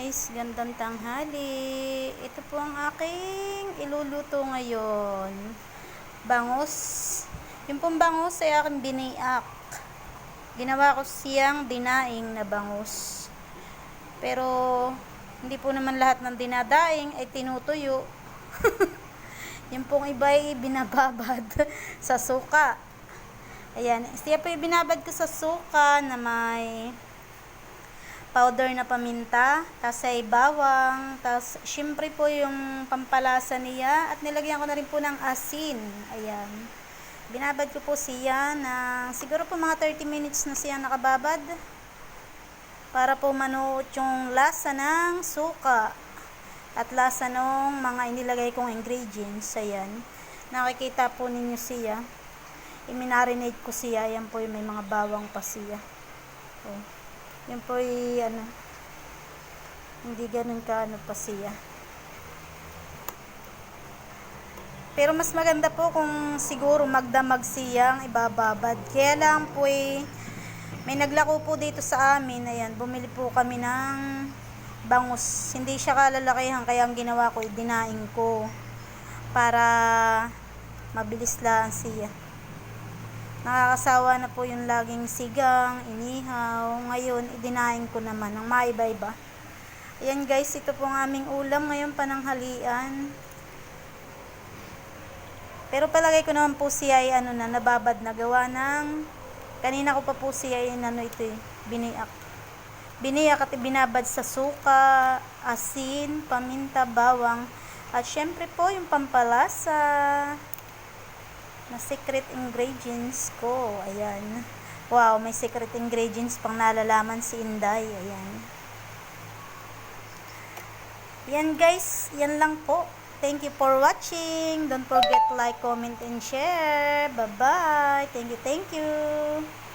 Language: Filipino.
guys, gandang tanghali. Ito po ang aking iluluto ngayon. Bangus. Yung pong bangus ay aking biniak. Ginawa ko siyang dinaing na bangus. Pero hindi po naman lahat ng dinadaing ay tinutuyo. Yung pong iba ay binababad sa suka. Ayan, siya po yung binabad ko sa suka na may powder na paminta, tas ay bawang, tas syempre po yung pampalasa niya at nilagyan ko na rin po ng asin. Ayan. Binabad ko po siya na siguro po mga 30 minutes na siya nakababad para po manuot yung lasa ng suka at lasa ng mga inilagay kong ingredients. Ayan. Nakikita po ninyo siya. I-marinate ko siya. Ayan po yung may mga bawang pa siya. Oh. Yan po ay hindi ganun kaano pa siya. Pero mas maganda po kung siguro magdamag siyang ibababad. Kaya lang po may naglako po dito sa amin. Ayan, bumili po kami ng bangus. Hindi siya kalalakihan kaya ang ginawa ko, dinaing ko para mabilis lang siya. Nakakasawa na po yung laging sigang, inihaw. Ngayon, idinaing ko naman ng maiba-iba. Ayan guys, ito po ang aming ulam ngayon pananghalian. Pero palagay ko naman po siya ay nababad na gawa ng kanina ko pa po siya ay biniak. Biniak at binabad sa suka, asin, paminta, bawang. At syempre po yung pampalasa na secret ingredients ko. Ayan. Wow, may secret ingredients pang nalalaman si Inday. Ayan. Yan guys, yan lang po. Thank you for watching. Don't forget like, comment, and share. Bye-bye. Thank you, thank you.